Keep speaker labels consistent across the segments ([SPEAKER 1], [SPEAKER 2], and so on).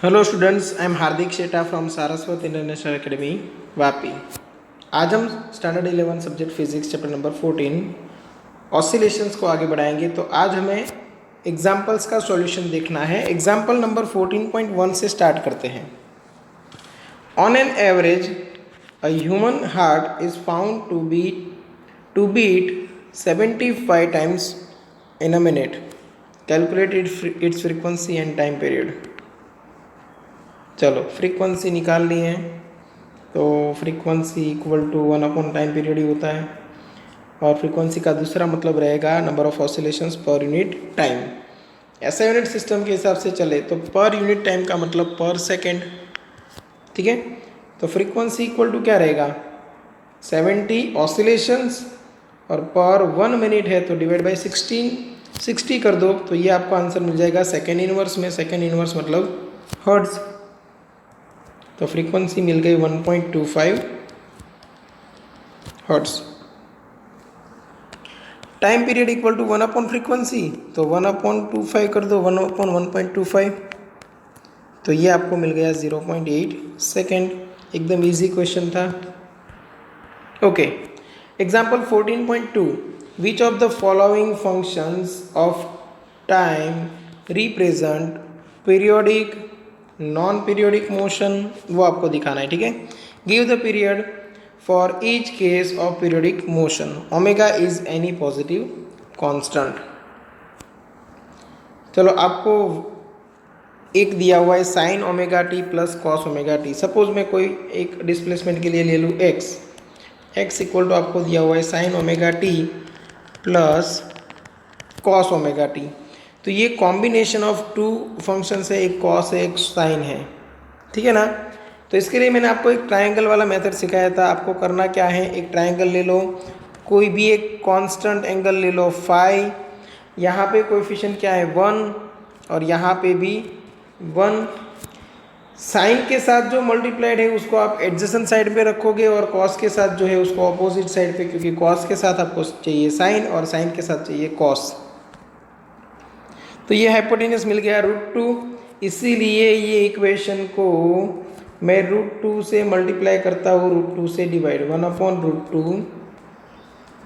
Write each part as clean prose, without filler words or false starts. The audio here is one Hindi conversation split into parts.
[SPEAKER 1] Hello students, I am Hardik Sheta from Saraswat international academy Vapi. आज हम standard 11 subject physics chapter number 14 oscillations को आगे बढ़ाएंगे। तो आज हमें एग्जाम्पल्स का सॉल्यूशन देखना है। एग्जाम्पल नंबर 14.1 से स्टार्ट करते हैं। On an average a human heart is found to beat 75 times in a minute. Calculate its frequency and time period. चलो फ्रीक्वेंसी निकाल ली है, तो frequency equal to 1 time period ही होता है, और फ्रीक्वेंसी का दूसरा मतलब रहेगा number of oscillations per unit time. ऐसा यूनिट सिस्टम के हिसाब से चले तो पर यूनिट टाइम का मतलब पर सेकेंड। ठीक है, तो फ्रीक्वेंसी इक्वल टू क्या रहेगा 70 ऑसिलेशंस, और पर 1 मिनट है तो डिवाइड बाई 60 कर दो, तो ये आपको आंसर मिल जाएगा सेकेंड इनवर्स में। सेकेंड इनवर्स मतलब हर्ट्ज। तो फ्रीक्वेंसी मिल गई 1.25 hertz. Time period equal to 1 frequency, तो 1/25 कर दो, 1/1.25, तो ये आपको मिल गया 0.8 सेकेंड। एकदम इजी क्वेश्चन था। Okay, example 14.2, which of the following functions of time represent periodic non periodic motion, वो आपको दिखाना है। ठीक है, give the period for each case of periodic motion. Omega is any positive constant. चलो, आपको एक दिया हुआ है sign omega t plus cos omega T. Suppose मैं कोई एक डिस्प्लेसमेंट के लिए ले लूँ एक्स इक्वल टू आपको दिया हुआ है sign omega t plus cos omega T. तो ये कॉम्बिनेशन ऑफ टू फंक्शंस है, एक कॉस है एक साइन है। ठीक है ना। तो इसके लिए मैंने आपको एक ट्रायंगल वाला मेथड सिखाया था। आपको करना क्या है, एक ट्रायंगल ले लो, कोई भी एक कांस्टेंट एंगल ले लो फाई, यहाँ पे कोएफिशिएंट क्या है 1, और यहाँ पे भी 1। साइन के साथ जो मल्टीप्लाइड है उसको आप एडजेसेंट साइड पे रखोगे, और कॉस के साथ जो है उसको अपोजिट साइड पे, क्योंकि कॉस के साथ आपको चाहिए साइन और साइन के साथ चाहिए कॉस। तो ये हाइपोटेनस मिल गया √2। इसीलिए ये इक्वेशन को मैं √2 से मल्टीप्लाई करता हूँ, √2 से divide, 1/√2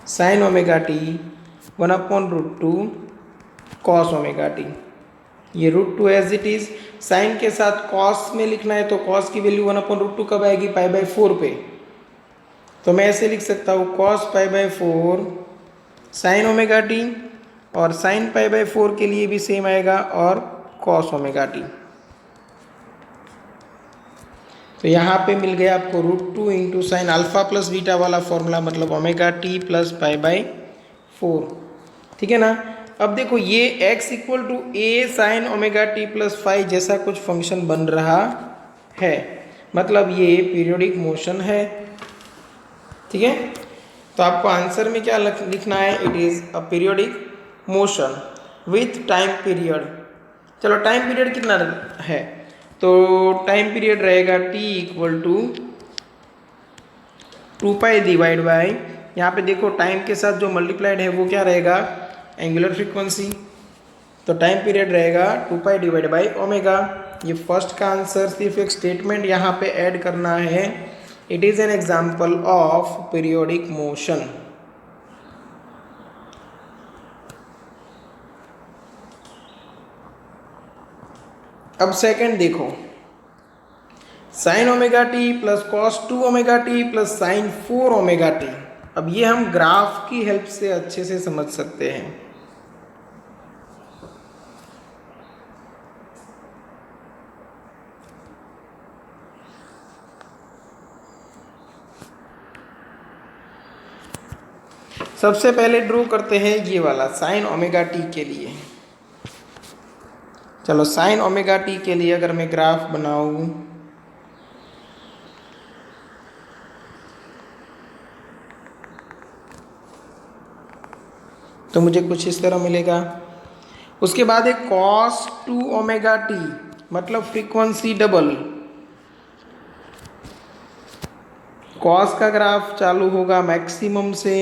[SPEAKER 1] sign omega T, 1/√2 cos omega T. ये √2 एज इट इज। साइन के साथ कॉस में लिखना है तो कॉस की वैल्यू 1/√2 कब आएगी, π/4 पे। तो मैं ऐसे लिख सकता हूँ cos π/4 साइन ओमेगा टी, और साइन π/4 के लिए भी सेम आएगा, और कॉस ओमेगा टी। तो यहाँ पे मिल गया आपको √2 into sine alpha plus beta वाला फॉर्मूला, मतलब ओमेगा टी प्लस π/4। ठीक है ना। अब देखो ये x equal to a sine omega t plus five जैसा कुछ फंक्शन बन रहा है, मतलब ये पीरियोडिक मोशन है। ठीक है, तो आपको आंसर में क्या लिखना है, it is a periodic motion with time period. चलो टाइम पीरियड कितना है, तो टाइम पीरियड रहेगा t equal to 2π divide by, यहाँ पे देखो टाइम के साथ जो मल्टीप्लाइड है वो क्या रहेगा, एंगुलर फ्रीक्वेंसी। तो टाइम पीरियड रहेगा 2π डिवाइड बाई ओमेगा। ये फर्स्ट का आंसर। सिर्फ एक स्टेटमेंट यहाँ पे ऐड करना है, it is an example of periodic motion. अब सेकंड देखो, sign omega t plus cos 2 omega t plus sign 4 omega t. अब ये हम ग्राफ की हेल्प से अच्छे से समझ सकते हैं। सबसे पहले ड्रॉ करते हैं ये वाला साइन ओमेगा टी के लिए। चलो साइन ओमेगा टी के लिए अगर मैं ग्राफ बनाऊं, तो मुझे कुछ इस तरह मिलेगा। उसके बाद एक cos 2 ओमेगा टी, मतलब फ्रीक्वेंसी डबल। cos का ग्राफ चालू होगा मैक्सिमम से,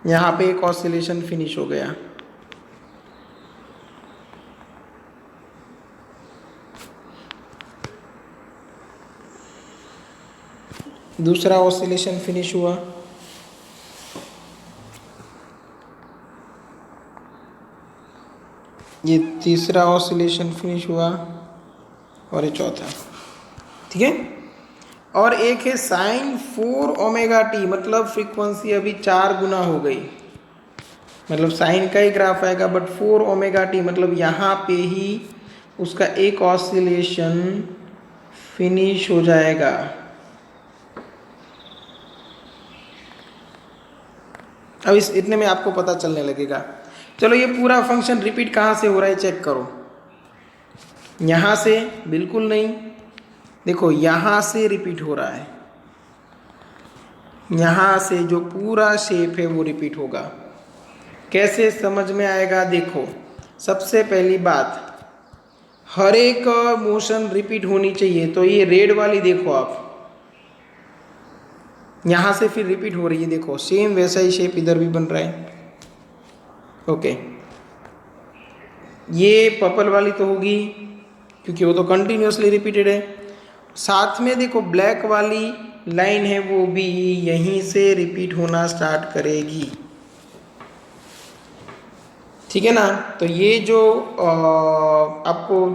[SPEAKER 1] यहाँ पे एक ऑसिलेशन फिनिश हो गया। दूसरा ऑसिलेशन फिनिश हुआ। ये तीसरा ऑसिलेशन फिनिश हुआ और ये चौथा। ठीक है। और एक है साइन 4 ओमेगा टी, मतलब फ्रीक्वेंसी अभी 4 गुना हो गई। मतलब साइन का ही ग्राफ आएगा बट 4 ओमेगा टी, मतलब यहाँ पे ही उसका एक ऑसिलेशन फिनिश हो जाएगा। अब इस इतने में आपको पता चलने लगेगा। चलो ये पूरा फंक्शन रिपीट कहाँ से हो रहा है चेक करो। यहाँ से बिल्कुल नहीं, देखो यहाँ से रिपीट हो रहा है। यहाँ से जो पूरा शेप है वो रिपीट होगा। कैसे समझ में आएगा? देखो सबसे पहली बात, हर एक मोशन रिपीट होनी चाहिए। तो ये रेड वाली देखो आप, यहाँ से फिर रिपीट हो रही है, देखो सेम वैसा ही शेप इधर भी बन रहा है। ओके, ये पर्पल वाली तो होगी क्योंकि वो तो कंटिन्यूसली रिपीटेड है। साथ में देखो ब्लैक वाली लाइन है वो भी यहीं से रिपीट होना स्टार्ट करेगी। ठीक है ना। तो ये जो आपको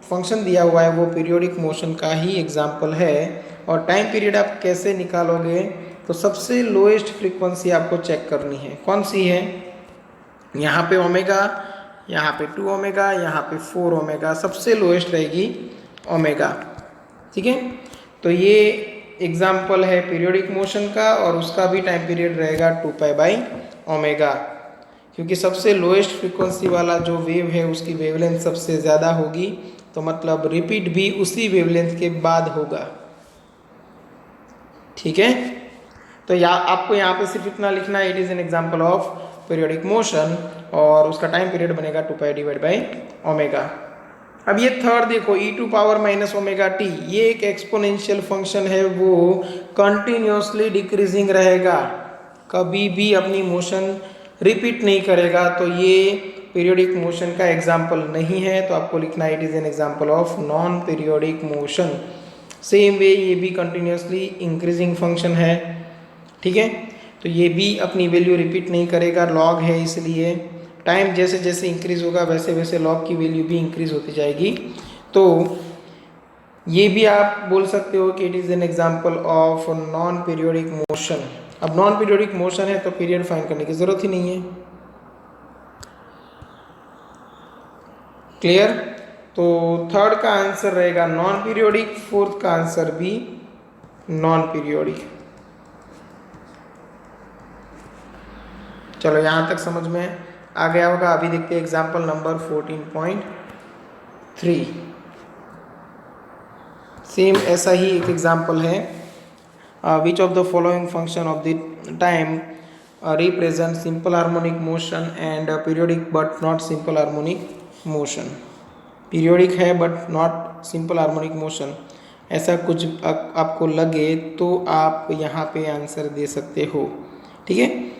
[SPEAKER 1] फंक्शन दिया हुआ है वो पीरियोडिक मोशन का ही एग्जाम्पल है। और टाइम पीरियड आप कैसे निकालोगे? तो सबसे लोएस्ट फ्रीक्वेंसी आपको चेक करनी है। कौन सी है? यहाँ पे ओमेगा, यहाँ पे 2 ओमेगा, यहाँ पे 4 ओमेगा, सबसे लोएस्ट रहेगी ओमेगा। ठीक है। तो ये एग्जाम्पल है पीरियोडिक मोशन का और उसका भी टाइम पीरियड रहेगा 2π/ओमेगा, क्योंकि सबसे लोएस्ट फ्रीक्वेंसी वाला जो वेव है उसकी वेवलेंथ सबसे ज़्यादा होगी, तो मतलब रिपीट भी उसी वेवलेंथ के बाद होगा। ठीक है। तो आपको यहाँ पे सिर्फ इतना लिखना है, it is an example of periodic motion, और उसका टाइम पीरियड बनेगा 2π/ओमेगा। अब ये थर्ड देखो, e⁻−ω t, ये एक एक्सपोनेंशियल फंक्शन है, वो कंटिन्यूसली डिक्रीजिंग रहेगा, कभी भी अपनी मोशन रिपीट नहीं करेगा। तो ये पीरियोडिक मोशन का एग्जाम्पल नहीं है, तो आपको लिखना है it is an example of non periodic motion. Same way ये भी कंटिन्यूसली इंक्रीजिंग फंक्शन है। ठीक है। तो ये भी अपनी वैल्यू रिपीट नहीं करेगा, लॉग है, इसलिए टाइम जैसे जैसे इंक्रीज होगा वैसे वैसे लॉग की वैल्यू भी इंक्रीज होती जाएगी। तो ये भी आप बोल सकते हो कि it is an example of non periodic motion. अब नॉन पीरियोडिक मोशन है तो पीरियड फाइंड करने की जरूरत ही नहीं है। क्लियर? तो थर्ड का आंसर रहेगा नॉन पीरियोडिक, फोर्थ का आंसर भी नॉन पीरियोडिक। चलो यहाँ तक समझ में आ गया होगा। अभी देखते हैं एग्जाम्पल नंबर 14.3। सेम ऐसा ही एक एग्जाम्पल है, which of the following function of the time represent simple harmonic motion and periodic but not simple harmonic motion. Periodic है but not simple harmonic motion, ऐसा कुछ आपको लगे तो आप यहाँ पे आंसर दे सकते हो। ठीक है।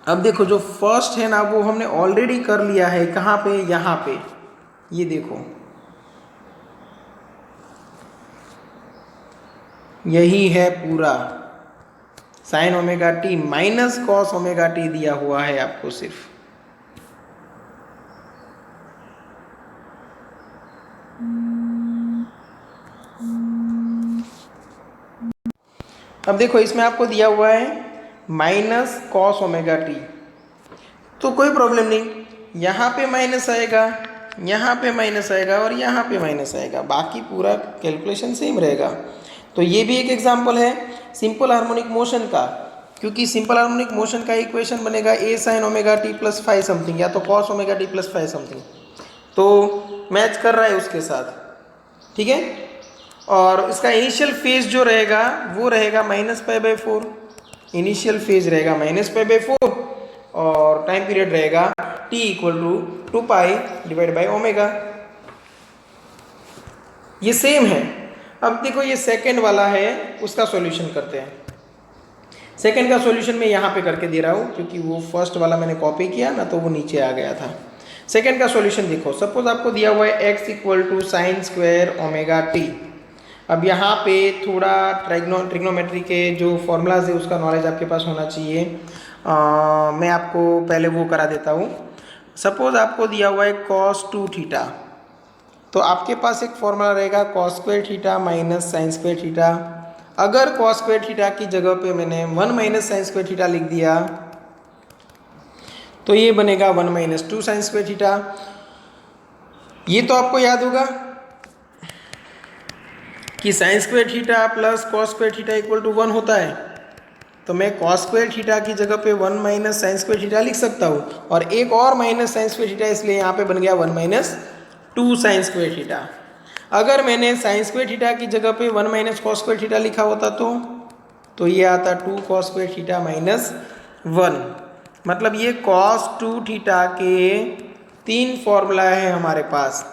[SPEAKER 1] अब देखो जो फर्स्ट है ना वो हमने ऑलरेडी कर लिया है। कहाँ पे? यहाँ पे, ये देखो यही है पूरा। Sign omega T minus cos omega T दिया हुआ है आपको सिर्फ। अब देखो इसमें आपको दिया हुआ है माइनस कॉस ओमेगा टी, तो कोई प्रॉब्लम नहीं, यहाँ पे माइनस आएगा, यहाँ पे माइनस आएगा और यहाँ पे माइनस आएगा, बाकी पूरा कैलकुलेशन सेम रहेगा। तो ये भी एक एग्जांपल है सिंपल हार्मोनिक मोशन का, क्योंकि सिंपल हार्मोनिक मोशन का इक्वेशन बनेगा a sin omega t plus five something या तो cos omega t plus five something, तो मैच कर रहा है उसके साथ। ठीक है। और इसका इनिशियल फेज जो रहेगा वो रहेगा -π/4, इनिशियल फेज रहेगा -π/4 और टाइम पीरियड रहेगा t = 2π/ओमेगा। ये सेम है। अब देखो ये सेकेंड वाला है, उसका सॉल्यूशन करते हैं। सेकेंड का सॉल्यूशन मैं यहाँ पे करके दे रहा हूँ क्योंकि वो फर्स्ट वाला मैंने कॉपी किया ना तो वो नीचे आ गया था। सेकेंड का सॉल्यूशन देखो, सपोज आपको दिया हुआ है x equal to sine square omega t. अब यहाँ पे थोड़ा ट्रिग्नोमेट्री के जो फॉर्मूलाज है उसका नॉलेज आपके पास होना चाहिए। मैं आपको पहले वो करा देता हूँ। सपोज आपको दिया हुआ है cos 2 थीटा, तो आपके पास एक फॉर्मूला रहेगा cos square theta minus sign square theta. अगर cos स्क्वायर थीटा की जगह पे मैंने 1 माइनस साइन स्क्वायर थीटा लिख दिया तो ये बनेगा 1 माइनस 2 साइन स्क्वायर थीटा। ये तो आपको याद होगा कि sine square theta plus cos square theta equal to 1 होता है, तो मैं cos स्क्वायर थीटा की जगह पे 1 माइनस साइन स्क्वायर थीटा लिख सकता हूँ और एक और माइनस साइन स्क्वायर थीटा, इसलिए यहाँ पे बन गया 1 माइनस 2 साइन स्क्वायर थीटा। अगर मैंने साइन स्क्वायर थीटा की जगह पे 1 माइनस कॉस स्क्वायर थीटा लिखा होता तो ये आता 2 कॉस स्क्वायर थीटा माइनस 1। मतलब ये cos 2 थीटा के 3 फॉर्मूला है हमारे पास।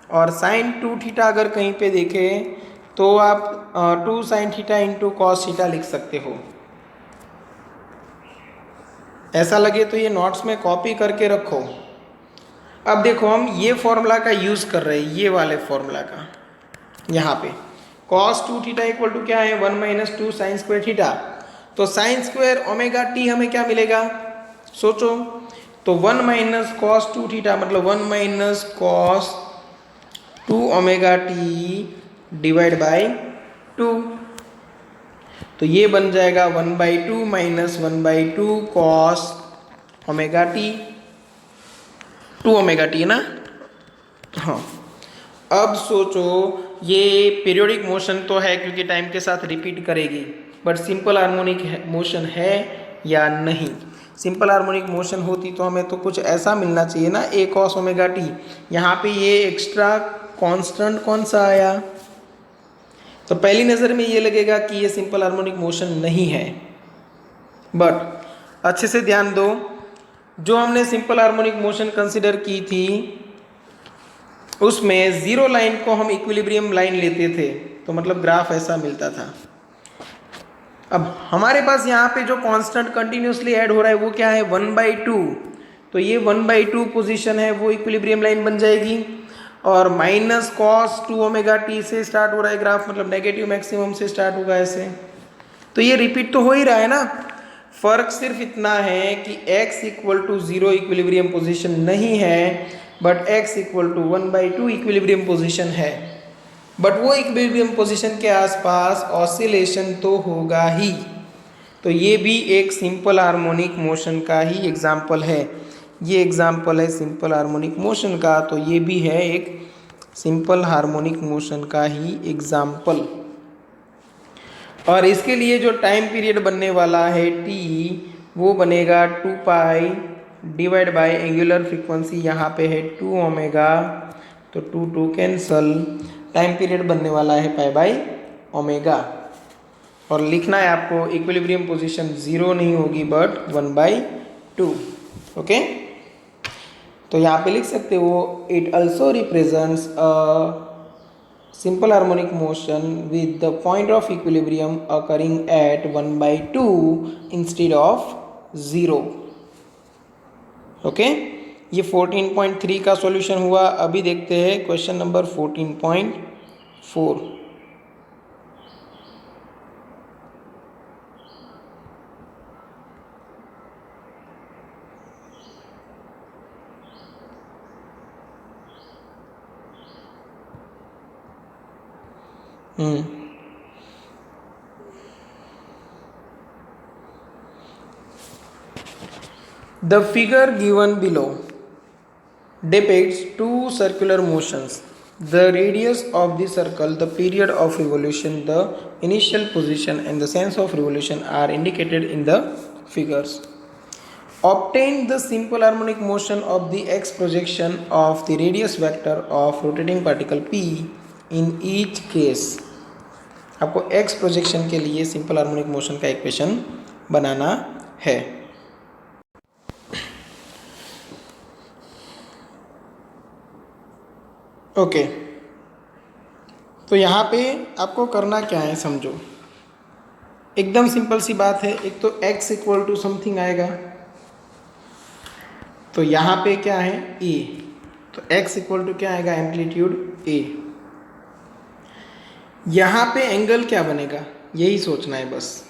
[SPEAKER 1] और साइन 2 थीटा अगर कहीं पे देखें तो आप 2 sine theta into cos theta लिख सकते हो। ऐसा लगे तो ये नोट्स में कॉपी करके रखो। अब देखो हम ये फॉर्मूला का यूज़ कर रहे हैं, ये वाले फॉर्मूला का। यहाँ पे cos 2 थीटा इक्वल टू क्या है 1 माइनस 2 साइन स्क्वायर थीटा। तो साइन स्क्वायर ओमेगा टी हमें क्या मिलेगा सोचो, तो 1 माइनस कॉस 2 थीटा मतलब 1 minus cos 2 omega T divide by 2। तो ये बन जाएगा 1/2 minus 1/2 cos omega T, 2 omega T है ना। हाँ, अब सोचो ये पीरियोडिक मोशन तो है क्योंकि टाइम के साथ रिपीट करेगी, बट सिंपल हार्मोनिक मोशन है या नहीं। सिंपल हार्मोनिक मोशन होती तो हमें तो कुछ ऐसा मिलना चाहिए ना, ए कॉस ओमेगा टी। यहाँ पे ये एक्स्ट्रा कांस्टेंट कौन सा आया, तो पहली नज़र में ये लगेगा कि ये सिंपल हार्मोनिक मोशन नहीं है। बट अच्छे से ध्यान दो, जो हमने सिंपल हार्मोनिक मोशन कंसिडर की थी उसमें जीरो लाइन को हम इक्विलिब्रियम लाइन लेते थे, तो मतलब ग्राफ ऐसा मिलता था। अब हमारे पास यहाँ पे जो कांस्टेंट कंटिन्यूसली ऐड हो रहा है वो क्या है 1/2। तो ये 1/2 पोजीशन है वो इक्विलिब्रियम लाइन बन जाएगी। और माइनस कॉस 2 ओमेगा टी से स्टार्ट हो रहा है ग्राफ, मतलब नेगेटिव मैक्सिमम से स्टार्ट होगा ऐसे। तो ये रिपीट तो हो ही रहा है ना। फर्क सिर्फ इतना है कि x equal to 0 equilibrium position नहीं है, but x equal to 1/2 equilibrium position है। बट वो इक्विलिब्रियम पोजीशन के आसपास ऑसिलेशन तो होगा ही। तो ये भी एक सिंपल हार्मोनिक मोशन का ही एग्जाम्पल है। ये एग्जाम्पल है सिंपल हार्मोनिक मोशन का, तो ये भी है एक सिंपल हार्मोनिक मोशन का ही एग्जाम्पल। और इसके लिए जो टाइम पीरियड बनने वाला है t, वो बनेगा 2 pi divide by angular frequency यहाँ पे है 2 ओमेगा, तो 2 कैंसल। टाइम पीरियड बनने वाला है पाई बाई ओमेगा। और लिखना है आपको इक्विलिब्रियम पोजीशन 0 नहीं होगी बट 1/2। ओके, तो यहाँ पे लिख सकते हो it also represents a simple harmonic motion with the point of equilibrium occurring at 1/2 instead of 0। Okay, ये 14.3 का सॉल्यूशन हुआ। अभी देखते हैं question number 14.4। The figure given below depicts two circular motions. The radius of the circle, the period of revolution, the initial position and the sense of revolution are indicated in the figures. Obtain the simple harmonic motion of the x projection of the radius vector of rotating particle p in each case। आपको x प्रोजेक्शन के लिए सिंपल हार्मोनिक मोशन का इक्वेशन बनाना है। ओके, तो यहाँ पे आपको करना क्या है समझो। एकदम सिंपल सी बात है। एक तो x इक्वल टू समथिंग आएगा, तो यहाँ पे क्या है a, तो x इक्वल टू क्या आएगा एम्पलीट्यूड a। यहाँ पे एंगल क्या बनेगा यही सोचना है बस,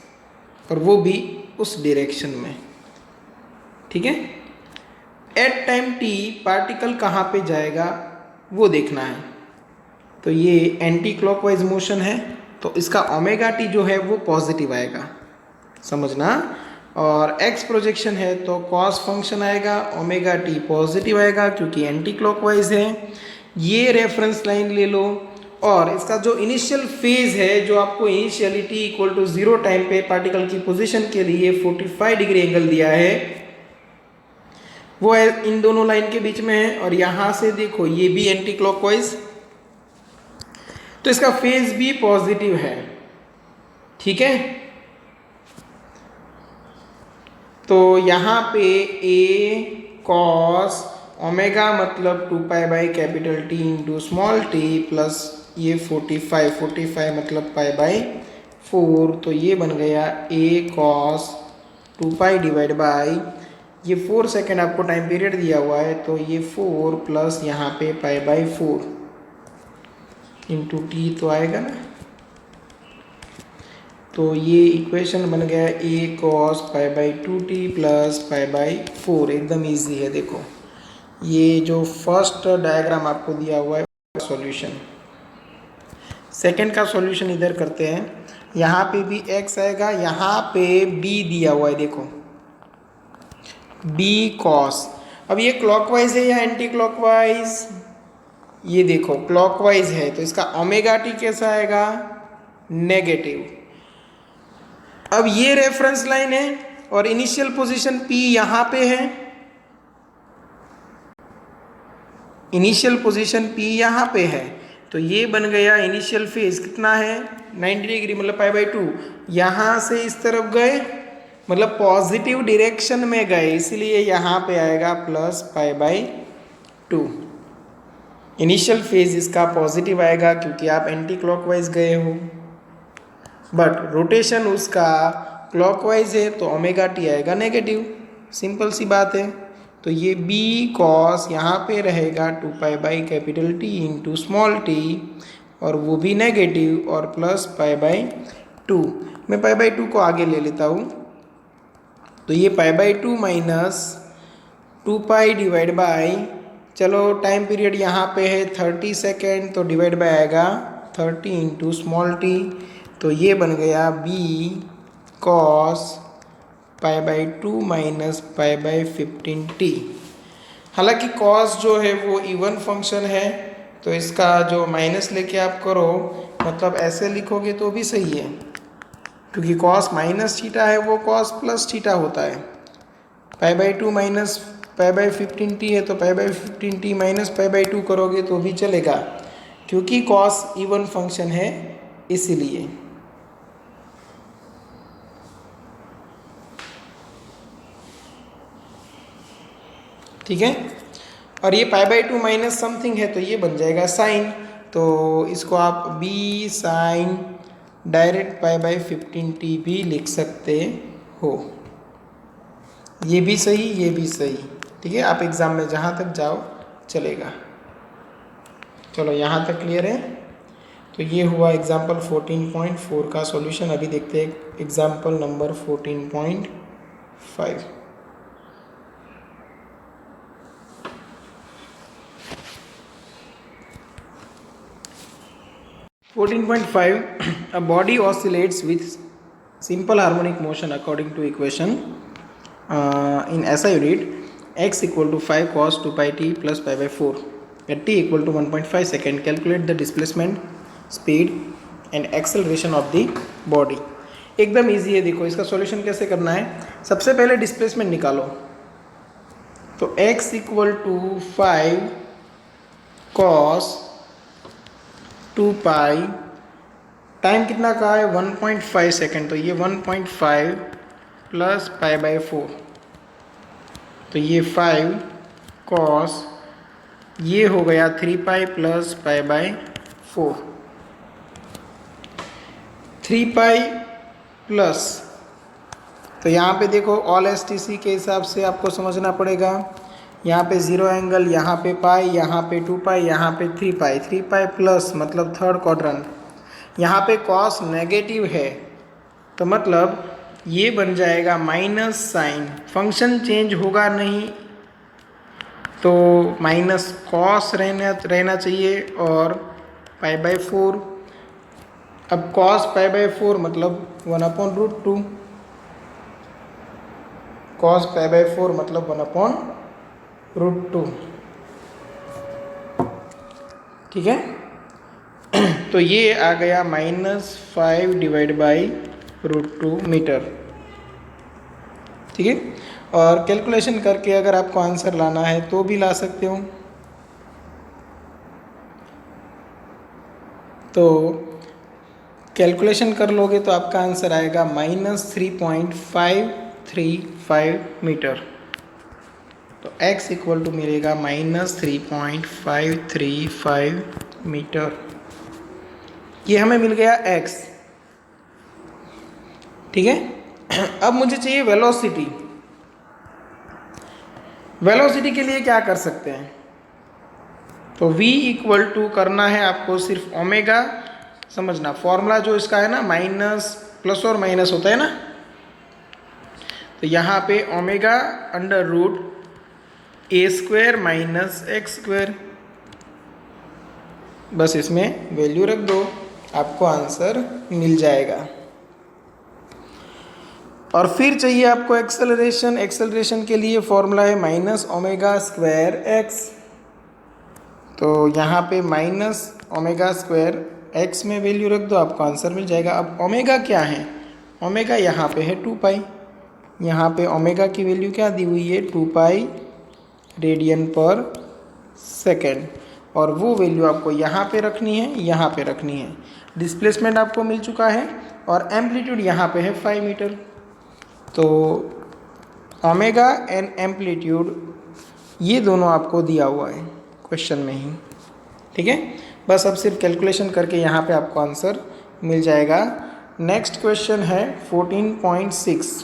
[SPEAKER 1] और वो भी उस डायरेक्शन में, ठीक है। एट टाइम t पार्टिकल कहाँ पे जाएगा वो देखना है। तो ये एंटी क्लॉकवाइज मोशन है, तो इसका ओमेगा टी जो है वो पॉजिटिव आएगा, समझना। और x प्रोजेक्शन है तो कॉस फंक्शन आएगा, ओमेगा टी पॉजिटिव आएगा क्योंकि एंटी क्लॉकवाइज है। ये रेफरेंस लाइन ले लो, और इसका जो इनिशियल फेज है, जो आपको initially t equal to 0 time पे पार्टिकल की पोजीशन के लिए 45 डिग्री एंगल दिया है, वो इन दोनों लाइन के बीच में है। और यहाँ से देखो ये भी एंटी क्लॉकवाइज, तो इसका फेज भी पॉजिटिव है, ठीक है। तो यहाँ पे a cos ओमेगा मतलब 2 pi by capital T into small t plus ये 45 मतलब पाई बाई 4, तो ये बन गया a cos 2 pi divide by ये 4 सेकेंड आपको टाइम पीरियड दिया हुआ है, तो ये 4 प्लस यहाँ पे पाई बाई 4 इंटू टी तो आएगा ना। तो ये इक्वेशन बन गया a cos pi by 2t plus pi by 4। एकदम इजी है। देखो ये जो फर्स्ट डायग्राम आपको दिया हुआ है सॉल्यूशन, सेकंड का सॉल्यूशन इधर करते हैं। यहाँ पे भी x आएगा, यहाँ पे b दिया हुआ है, देखो b cos। अब ये क्लॉकवाइज है या एंटी क्लॉकवाइज, ये देखो क्लॉकवाइज है, तो इसका ओमेगा टी कैसा आएगा नेगेटिव। अब ये रेफरेंस लाइन है और इनिशियल पोजीशन p यहाँ पे है, इनिशियल पोजीशन p यहाँ पे है, तो ये बन गया इनिशियल फेज कितना है 90 डिग्री मतलब पाई बाई 2। यहाँ से इस तरफ गए मतलब पॉजिटिव डायरेक्शन में गए, इसलिए यहाँ पे आएगा plus pi by 2। Initial phase इसका पॉजिटिव आएगा क्योंकि आप एंटी क्लॉकवाइज गए हो, बट रोटेशन उसका क्लॉकवाइज है तो ओमेगा टी आएगा नेगेटिव। सिंपल सी बात है। तो ये b कॉस यहाँ पे रहेगा 2 pi by capital T into small t, और वो भी नेगेटिव, और प्लस पाई बाई 2। मैं पाई बाई 2 को आगे ले लेता हूँ, तो ये pi by 2 minus 2 pi divide by, चलो टाइम पीरियड यहाँ पे है 30 सेकेंड, तो डिवाइड बाय आएगा 30 इंटू स्मॉल t, तो ये बन गया b cos pi by 2 minus pi by 15t। हालांकि कॉस जो है वो इवन फंक्शन है, तो इसका जो माइनस लेके आप करो, मतलब ऐसे लिखोगे तो भी सही है, क्योंकि कॉस माइनस थीटा है वो कॉस प्लस थीटा होता है। Pi by 2 minus pi by 15t है, तो पाई by 15t minus pi by 2 करोगे तो भी चलेगा, क्योंकि कॉस इवन फंक्शन है इसीलिए। ठीक है। और ये पाई बाई 2 माइनस समथिंग है, तो ये बन जाएगा साइन, तो इसको आप b sine direct pi by 15t भी लिख सकते हो। ये भी सही, ये भी सही, ठीक है। आप एग्ज़ाम में जहाँ तक जाओ चलेगा। चलो यहाँ तक क्लियर है। तो ये हुआ एग्जाम्पल 14.4 का सॉल्यूशन। अभी देखते हैं example number 14.5। A body oscillates with simple harmonic motion according to equation in SI unit x equal to 5 cos 2 pi t plus pi by 4 at t equal to 1.5 second. Calculate the displacement, speed and acceleration of the body. एकदम इजी है। देखो इसका सॉल्यूशन कैसे करना है। सबसे पहले डिस्प्लेसमेंट निकालो, तो x equal to 5 cos 2 pi, time कितना का है 1.5 सेकेंड, तो ये 1.5 प्लस पाई बाई 4, तो ये 5 कॉस, ये हो गया 3 pi plus pi by 4। 3 pi plus, तो यहाँ पे देखो ऑल एसटीसी के हिसाब से आपको समझना पड़ेगा। यहाँ पे 0 एंगल, यहाँ पे पाई, यहाँ पे 2 पाई, यहाँ पे 3 पाई, 3 पाई प्लस मतलब थर्ड क्वाड्रेंट। यहाँ पे कॉस नेगेटिव है तो मतलब ये बन जाएगा माइनस साइन, फंक्शन चेंज होगा नहीं तो माइनस कॉस रहना चाहिए और π/4। अब कॉस π/4 मतलब 1/√2, कॉस π/4 मतलब 1/√2। ठीक है, तो ये आ गया -5/√2 मीटर। ठीक है, और कैलकुलेशन करके अगर आपको आंसर लाना है तो भी ला सकते हो। तो कैलकुलेशन कर लोगे तो आपका आंसर आएगा -3.535 मीटर। तो x इक्वल टू मिलेगा -3.535 मीटर। ये हमें मिल गया x। ठीक है, अब मुझे चाहिए वेलोसिटी। वेलोसिटी के लिए क्या कर सकते हैं, तो v इक्वल टू करना है आपको सिर्फ ओमेगा। समझना फॉर्मूला जो इसका है ना, माइनस प्लस और माइनस होता है ना, तो यहाँ पे ओमेगा √a² माइनस x²। बस इसमें वैल्यू रख दो, आपको आंसर मिल जाएगा। और फिर चाहिए आपको एक्सेलरेशन। एक्सेलरेशन के लिए फॉर्मूला है -ω²x। तो यहाँ पे -ω²x में वैल्यू रख दो, आपको आंसर मिल जाएगा। अब ओमेगा क्या है, ओमेगा यहाँ पे है 2 पाई, यहाँ पे ओमेगा की वैल्यू क्या दी हुई है 2 पाई रेडियन पर सेकेंड, और वो वैल्यू आपको यहाँ पे रखनी है, यहाँ पे रखनी है। डिस्प्लेसमेंट आपको मिल चुका है और एम्पलीट्यूड यहाँ पे है 5 मीटर। तो ओमेगा एंड एम्पलीट्यूड ये दोनों आपको दिया हुआ है क्वेश्चन में ही। ठीक है, बस अब सिर्फ कैलकुलेशन करके यहाँ पे आपको आंसर मिल जाएगा। नेक्स्ट क्वेश्चन है 14.6।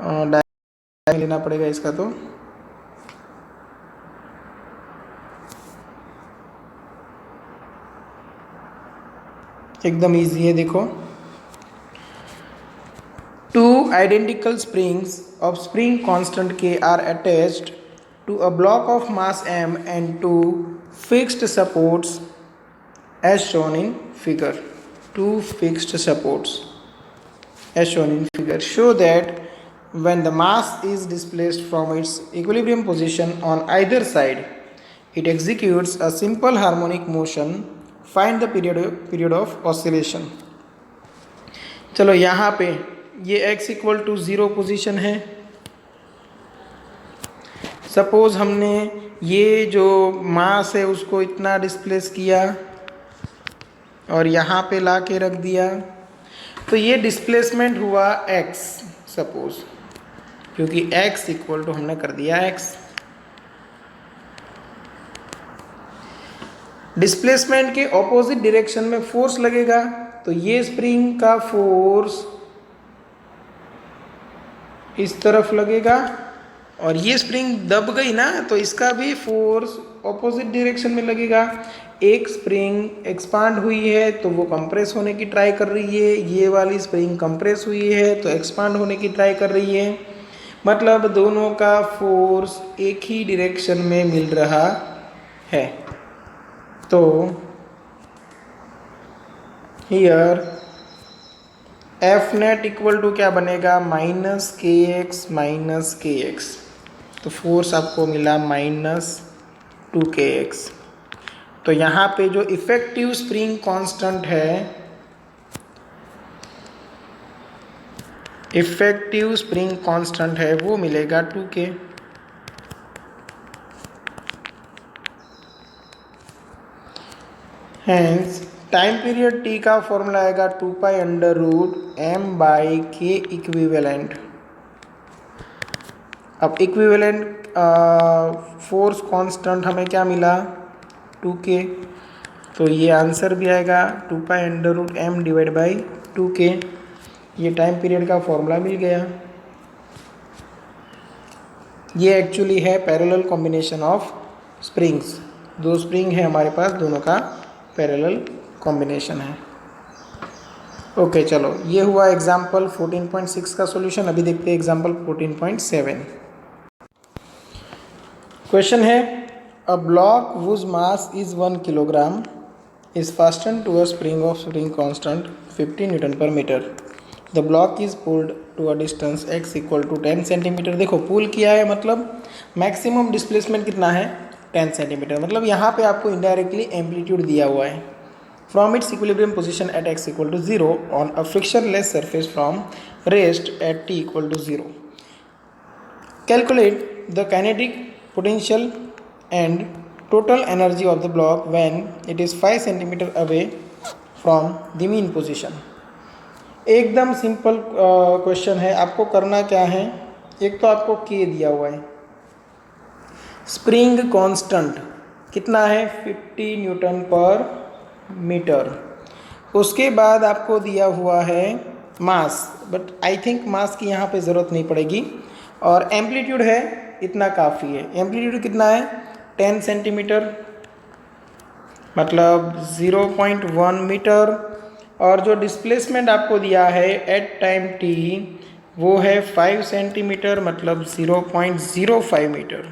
[SPEAKER 1] डायग्राम लेना पड़ेगा इसका, तो एकदम इजी है। देखो, 2 identical springs of spring constant K are attached to a block of mass M and 2 fixed supports as shown in figure. 2 fixed supports as shown in figure show that when the mass is displaced from its equilibrium position on either side, it executes a simple harmonic motion. Find the period of oscillation. चलो यहाँ पे ये x इक्वल टू 0 पोजिशन है। सपोज हमने ये जो मास है उसको इतना डिस्प्लेस किया और यहाँ पे ला के रख दिया, तो ये डिस्प्लेसमेंट हुआ x सपोज, क्योंकि x इक्वल टू हमने कर दिया x। डिस्प्लेसमेंट के ऑपोजिट डायरेक्शन में फोर्स लगेगा, तो ये स्प्रिंग का फोर्स इस तरफ लगेगा और ये स्प्रिंग दब गई ना, तो इसका भी फोर्स ऑपोजिट डायरेक्शन में लगेगा। एक स्प्रिंग एक्सपांड हुई है तो वो कंप्रेस होने की ट्राई कर रही है, ये वाली स्प्रिंग कंप्रेस हुई है तो एक्सपांड होने की ट्राई कर रही है, मतलब दोनों का फोर्स एक ही डायरेक्शन में मिल रहा है। तो here F net equal to क्या बनेगा, -kx माइनस kx। तो फोर्स आपको मिला -2kx। तो यहाँ पे जो इफेक्टिव स्प्रिंग कांस्टेंट है, इफेक्टिव स्प्रिंग कांस्टेंट है वो मिलेगा 2k। Hence time period t का फॉर्मूला आएगा 2π√m/k इक्विवेलेंट। अब इक्विवेलेंट फोर्स कांस्टेंट हमें क्या मिला 2k, तो तो ये आंसर भी आएगा 2π√m डिवाइड बाई 2k। ये टाइम पीरियड का फॉर्मूला मिल गया। ये एक्चुअली है पैरेलल कॉम्बिनेशन ऑफ स्प्रिंग्स। दो स्प्रिंग है हमारे पास, दोनों का पैरेलल कॉम्बिनेशन है। ओके चलो, ये हुआ एग्जाम्पल 14.6 का सॉल्यूशन। अभी देखते हैं एग्जाम्पल 14.7। क्वेश्चन है a block whose mass is 1 kilogram is fastened to a spring of spring constant 50 Newton per meter. The block is pulled to a distance x equal to 10 centimetre. देखो पुल किया है मतलब मैक्सिमम डिस्प्लेसमेंट कितना है 10 सेंटीमीटर, मतलब यहाँ पे आपको इनडायरेक्टली एम्पलीट्यूड दिया हुआ है। From its equilibrium position at x equal to 0 on a frictionless surface from rest at t equal to 0. Calculate the kinetic potential and total energy of the block when it is 5 cm away from the mean position. एकदम सिंपल क्वेश्चन है। आपको करना क्या है, एक तो आपको k दिया हुआ है, स्प्रिंग कांस्टेंट कितना है 50 न्यूटन पर मीटर, उसके बाद आपको दिया हुआ है मास, बट आई थिंक मास की यहाँ पे ज़रूरत नहीं पड़ेगी, और एम्पलीट्यूड है इतना काफ़ी है। एम्पलीट्यूड कितना है 10 सेंटीमीटर मतलब 0.1 मीटर, और जो डिस्प्लेसमेंट आपको दिया है एट टाइम t वो है 5 सेंटीमीटर मतलब 0.05 मीटर।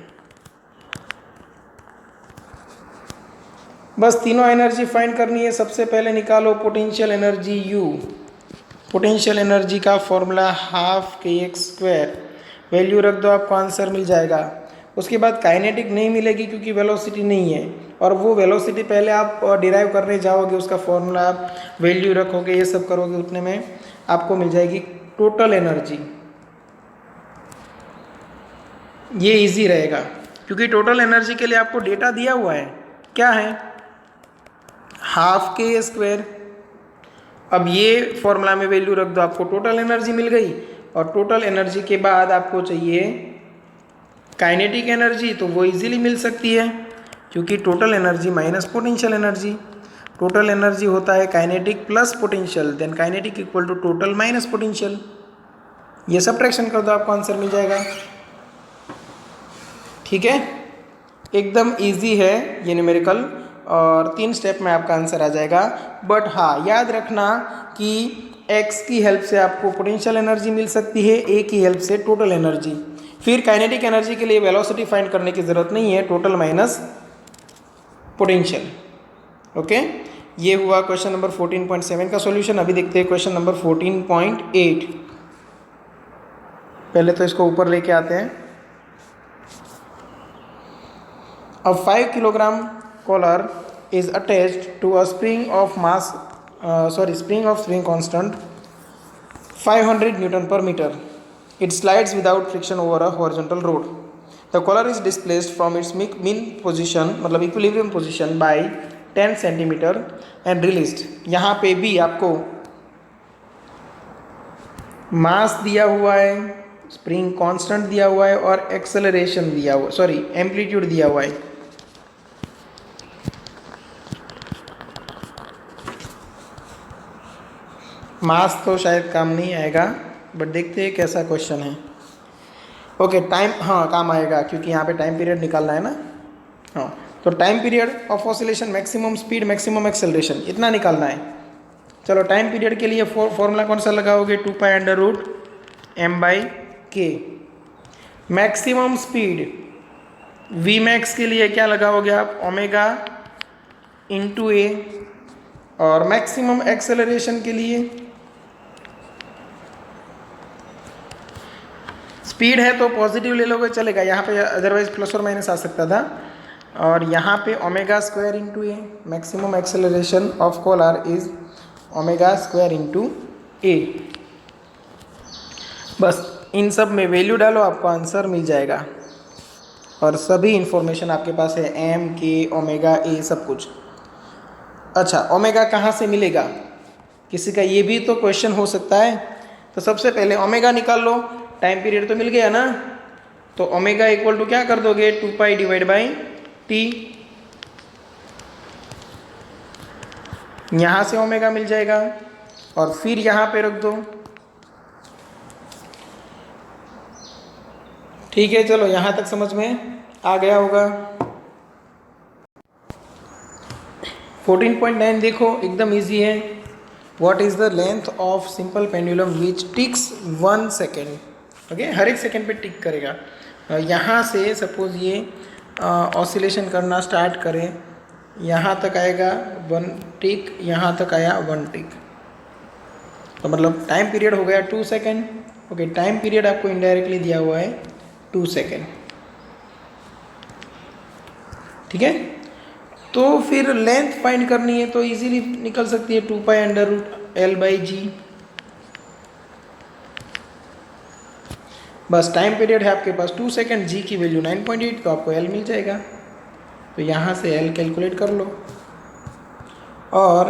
[SPEAKER 1] बस तीनों एनर्जी फाइंड करनी है। सबसे पहले निकालो potential energy U। Potential energy का फॉर्मूला 12kx², वैल्यू रख दो आपको आंसर मिल जाएगा। उसके बाद काइनेटिक नहीं मिलेगी क्योंकि वेलोसिटी नहीं है, और वो वेलोसिटी पहले आप डिराइव करने जाओगे, उसका फॉर्मूला आप वैल्यू रखोगे, ये सब करोगे, उतने में आपको मिल जाएगी टोटल एनर्जी। ये इजी रहेगा क्योंकि टोटल एनर्जी के लिए आपको डेटा दिया हुआ है, क्या है 12k²। अब ये फॉर्मूला में वैल्यू रख दो, आपको टोटल एनर्जी मिल गई, और टोटल एनर्जी के बाद आपको चाहिए काइनेटिक एनर्जी, तो वो इजीली मिल सकती है क्योंकि total energy minus potential energy. Total energy होता है kinetic plus potential, then kinetic equal to total minus potential. ये सब्ट्रैक्शन कर दो, आपको आंसर मिल जाएगा। ठीक है, एकदम इजी है ये न्यूमेरिकल, और 3 स्टेप में आपका आंसर आ जाएगा। बट हाँ, याद रखना कि x की हेल्प से आपको पोटेंशियल एनर्जी मिल सकती है, a की हेल्प से टोटल एनर्जी। फिर काइनेटिक एनर्जी के लिए वेलोसिटी फाइंड करने की ज़रूरत नहीं है, टोटल माइनस पोटेंशियल। ओके, ये हुआ क्वेश्चन नंबर 14.7 का सॉल्यूशन। अभी देखते हैं क्वेश्चन नंबर 14.8। पहले तो इसको ऊपर लेके आते हैं। अब 5 kilogram collar is attached to a spring of spring constant 500 Newton per meter. It slides without friction over a horizontal road. The collar is displaced from its mean position मतलब equilibrium position by 10 centimeter and released. यहाँ पे भी आपको मास दिया हुआ है, स्प्रिंग कांस्टेंट दिया हुआ है, और एक्सेलरेशन दिया हुआ, एम्पलीट्यूड दिया हुआ है। मास तो शायद काम नहीं आएगा, बट देखते हैं कैसा क्वेश्चन है। ओके, टाइम हाँ काम आएगा क्योंकि यहाँ पे टाइम पीरियड निकालना है ना। हाँ, तो time period of oscillation, maximum speed, maximum acceleration, इतना निकालना है। चलो, टाइम पीरियड के लिए फॉर्मूला कौन सा लगाओगे 2π√m/k। मैक्सिमम स्पीड Vmax के लिए क्या लगाओगे आप ओमेगा इंटू ए, और मैक्सिमम एक्सेलरेशन के लिए स्पीड है तो पॉजिटिव ले लोगे चलेगा, यहाँ पे अदरवाइज प्लस और माइनस आ सकता था, और यहाँ पे omega into a. Maximum acceleration of collar is omega into a. बस इन सब में वैल्यू डालो, आपको आंसर मिल जाएगा, और सभी इंफॉर्मेशन आपके पास है, एम के ओमेगा ए सब कुछ। अच्छा, ओमेगा कहाँ से मिलेगा, किसी का ये भी तो क्वेश्चन हो सकता है। तो सबसे पहले ओमेगा निकाल लो, टाइम पीरियड तो मिल गया ना, तो ओमेगा इक्वल टू क्या कर दोगे 2π/t। यहाँ से ओमेगा मिल जाएगा और फिर यहाँ पे रख दो। ठीक है, चलो यहाँ तक समझ में आ गया होगा। 14.9 देखो, एकदम इजी है। What is the length of simple pendulum which ticks 1 second. Okay, हर एक सेकेंड पे टिक करेगा। यहाँ से सपोज ये ऑसिलेशन करना स्टार्ट करें, यहाँ तक आएगा 1 टिक, यहाँ तक आया 1 टिक, तो मतलब टाइम पीरियड हो गया 2 सेकेंड। ओके, टाइम पीरियड आपको इनडायरेक्टली दिया हुआ है 2 सेकेंड। ठीक है, तो फिर लेंथ फाइंड करनी है तो इजीली निकल सकती है 2 pi under root L by g. बस टाइम पीरियड है आपके पास 2 सेकेंड, जी की वैल्यू 9.8, तो आपको एल मिल जाएगा। तो यहाँ से एल कैलकुलेट कर लो। और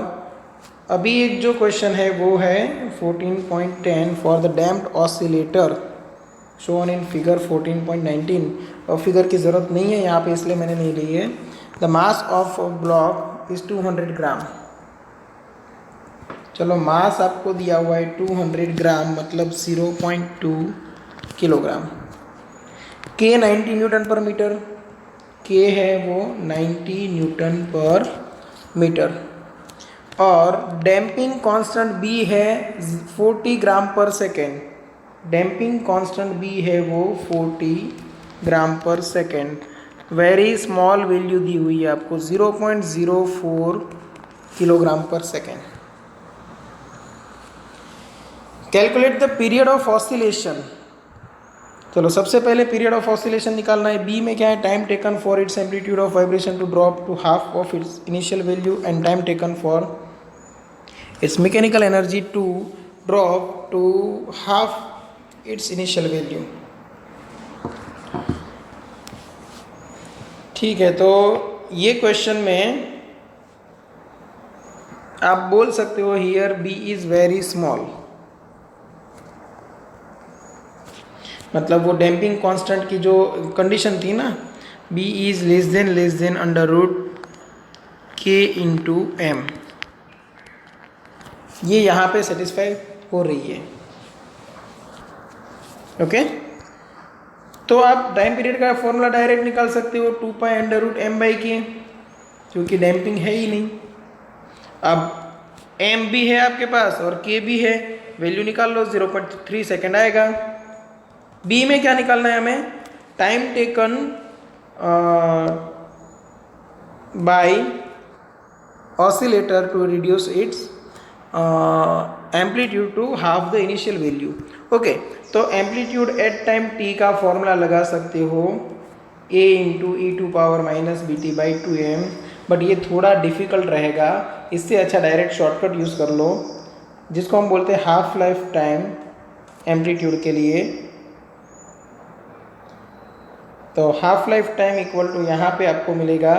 [SPEAKER 1] अभी एक जो क्वेश्चन है वो है 14.10 for the damped oscillator shown in figure 14.19। और फिगर की ज़रूरत नहीं है यहाँ पे, इसलिए मैंने नहीं ली है। The mass of block is 200 ग्राम। चलो, मास आपको दिया हुआ है 200 ग्राम, मतलब 0.2 किलोग्राम। के 90 न्यूटन पर मीटर, के है वो 90 न्यूटन पर मीटर। और डैम्पिंग कांस्टेंट बी है 40 ग्राम पर सेकेंड। डैम्पिंग कांस्टेंट बी है वो 40 ग्राम पर सेकेंड। वेरी स्मॉल वैल्यू दी हुई है आपको 0.04 किलोग्राम पर second. Calculate the period of oscillation. चलो, सबसे पहले पीरियड ऑफ ऑसिलेशन निकालना है। बी में क्या है, time taken for its amplitude of vibration to drop to half of its initial value and time taken for its mechanical energy to drop to half its initial value. ठीक है, तो ये क्वेश्चन में आप बोल सकते हो here b is very small, मतलब वो डैम्पिंग कांस्टेंट की जो कंडीशन थी ना, b is less than under root k into m, ये यहाँ पे सेटिस्फाई हो रही है। ओके, तो आप टाइम पीरियड का फॉर्मूला डायरेक्ट निकाल सकते हो 2 pi under root m by k, क्योंकि डैम्पिंग है ही नहीं। अब एम भी है आपके पास और के भी है, वैल्यू निकाल लो, 0.3 सेकेंड आएगा। बी में क्या निकालना है हमें, time taken by oscillator to reduce its amplitude to half the initial value. Okay, तो एम्पलीट्यूड एट टाइम टी का फॉर्मूला लगा सकते हो a into e to power minus b t by 2m, but ये थोड़ा डिफिकल्ट रहेगा। इससे अच्छा डायरेक्ट शॉर्टकट यूज़ कर लो, जिसको हम बोलते हैं हाफ लाइफ टाइम एम्पलीट्यूड के लिए। तो half life time equal to यहाँ पे आपको मिलेगा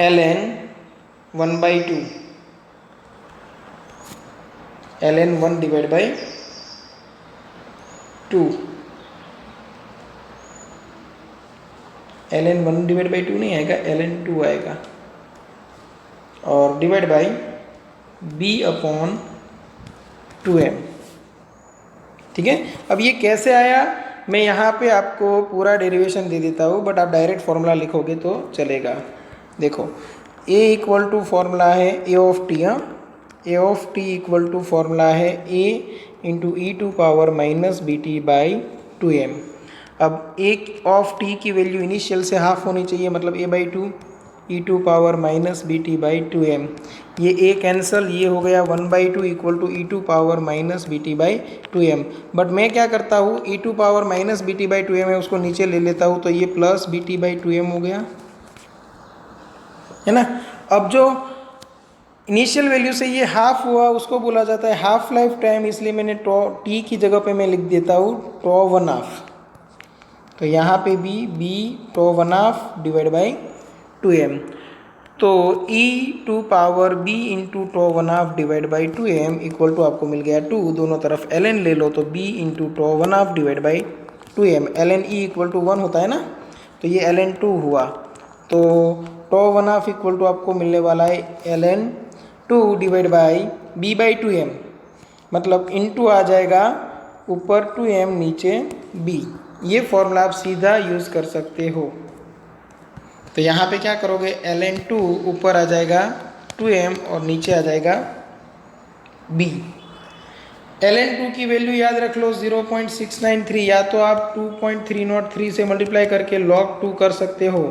[SPEAKER 1] ln 1/2, ln 1 divide by 2, ln 1 divide by 2 नहीं आएगा, ln 2 आएगा, और divide by b upon 2m। ठीक है, अब ये कैसे आया, मैं यहाँ पे आपको पूरा डेरिवेशन दे देता हूँ, बट आप डायरेक्ट फॉर्मूला लिखोगे तो चलेगा। देखो, a इक्वल टू फॉर्मूला है a of t, a of t equal to formula है a into e to power minus b t by 2m। अब एक ऑफ टी की वैल्यू इनिशियल से हाफ होनी चाहिए, मतलब a by 2 e to power minus b t by 2m। ये a कैंसल, ये हो गया 1/2 equal to e to power minus b t by 2m। But मैं क्या करता हूँ, e to power minus b t by 2m है, उसको नीचे ले लेता हूँ, तो ये plus B t by 2m हो गया, है ना। अब जो इनिशियल वैल्यू से ये हाफ हुआ उसको बोला जाता है हाफ लाइफ टाइम, इसलिए मैंने टी की जगह पे मैं लिख देता हूँ τ1/2। तो यहाँ पे भी b τ1/2 डिवाइड बाई 2m, तो e to power b into τ1/2 divide by 2m equal to आपको मिल गया 2, दोनों तरफ ln ले लो, तो b into τ1/2 divide by 2m, ln e equal to 1 होता है ना, तो ये ln 2 हुआ। तो τ1/2 इक्वल टू आपको मिलने वाला है ln 2 divide by b by 2m, मतलब इनटू आ जाएगा ऊपर 2m नीचे b। ये फॉर्मूला आप सीधा यूज़ कर सकते हो। तो यहाँ पे क्या करोगे, ln2 ऊपर आ जाएगा 2m और नीचे आ जाएगा b। ln2 की वैल्यू याद रख लो 0.693, या तो आप 2.303 से मल्टीप्लाई करके log 2 कर सकते हो।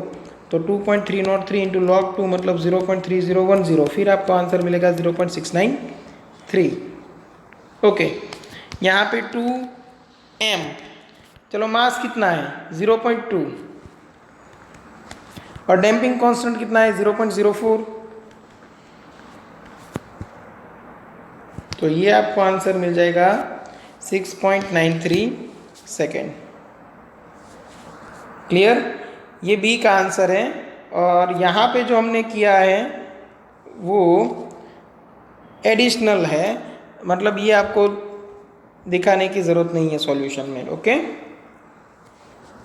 [SPEAKER 1] तो 2.303 इंटू log 2 मतलब 0.3010, फिर आपको आंसर मिलेगा 0.693। ओके, यहाँ पे 2m, चलो मास कितना है 0.2 और डैम्पिंग कांस्टेंट कितना है 0.04। तो ये आपको आंसर मिल जाएगा 6.93 सेकेंड। क्लियर, ये बी का आंसर है। और यहाँ पे जो हमने किया है वो एडिशनल है, मतलब ये आपको दिखाने की ज़रूरत नहीं है सॉल्यूशन में। ओके,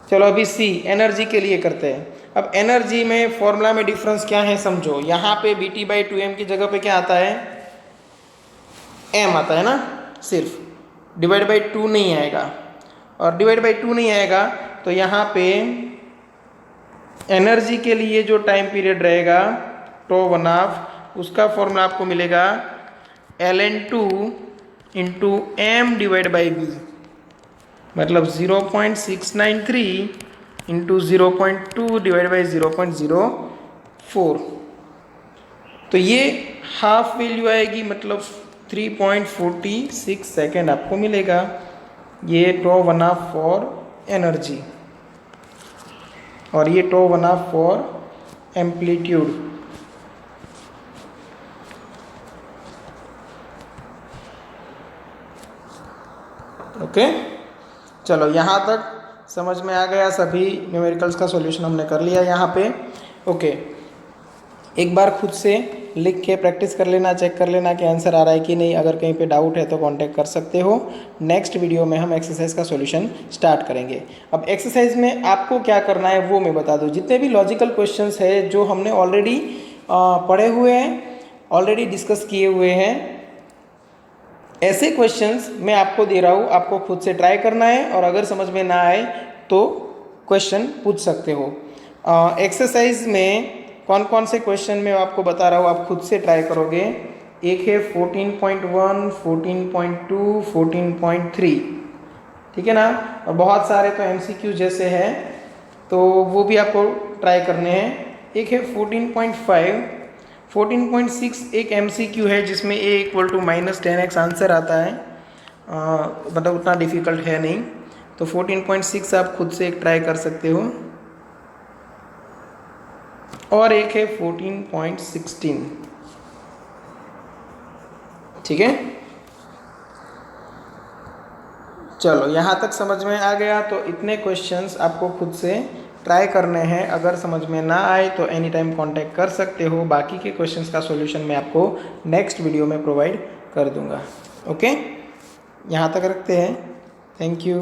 [SPEAKER 1] चलो अभी सी एनर्जी के लिए करते हैं। अब एनर्जी में फॉर्मूला में डिफरेंस क्या है समझो। यहाँ पे BT बाई 2m की जगह पे क्या आता है, m आता है ना, सिर्फ डिवाइड बाई 2 नहीं आएगा। और डिवाइड बाई 2 नहीं आएगा तो यहाँ पे एनर्जी के लिए जो टाइम पीरियड रहेगा τ1/2, उसका फॉर्मूला आपको मिलेगा ln2 into m divide by b, मतलब 0.693 इंटू 0.2 डिवाइड बाई 0.04। तो ये हाफ वैल्यू आएगी, मतलब 3.46 सेकेंड आपको मिलेगा। ये τ1/2 फॉर एनर्जी और ये τ1/2 फॉर एम्पलीट्यूड। ओके, चलो यहाँ तक समझ में आ गया। सभी न्यूमेरिकल्स का सॉल्यूशन हमने कर लिया यहाँ पे। ओके, एक बार खुद से लिख के प्रैक्टिस कर लेना, चेक कर लेना कि आंसर आ रहा है कि नहीं। अगर कहीं पे डाउट है तो कांटेक्ट कर सकते हो। नेक्स्ट वीडियो में हम एक्सरसाइज का सॉल्यूशन स्टार्ट करेंगे। अब एक्सरसाइज में आपको क्या करना है वो मैं बता दूं। जितने भी लॉजिकल क्वेश्चंस है जो हमने ऑलरेडी पढ़े हुए हैं, ऑलरेडी डिस्कस किए हुए हैं, ऐसे क्वेश्चंस मैं आपको दे रहा हूँ, आपको खुद से ट्राई करना है। और अगर समझ में ना आए तो क्वेश्चन पूछ सकते हो। एक्सरसाइज में कौन कौन से क्वेश्चन मैं आपको बता रहा हूँ, आप खुद से ट्राई करोगे। एक है 14.1, 14.2, 14.3, ठीक है ना। और बहुत सारे तो MCQ जैसे हैं, तो वो भी आपको ट्राई करने हैं। एक है 14.5, 14.6 एक MCQ है जिसमें a = -10x आंसर आता है, मतलब उतना डिफ़िकल्ट है नहीं। तो 14.6 आप खुद से एक ट्राई कर सकते हो। और एक है 14.16, ठीक है। चलो यहाँ तक समझ में आ गया। तो इतने क्वेश्चंस आपको खुद से ट्राई करने हैं। अगर समझ में ना आए तो एनी टाइम कॉन्टेक्ट कर सकते हो। बाकी के क्वेश्चंस का सॉल्यूशन मैं आपको नेक्स्ट वीडियो में प्रोवाइड कर दूंगा। ओके, यहाँ तक रखते हैं। Thank you.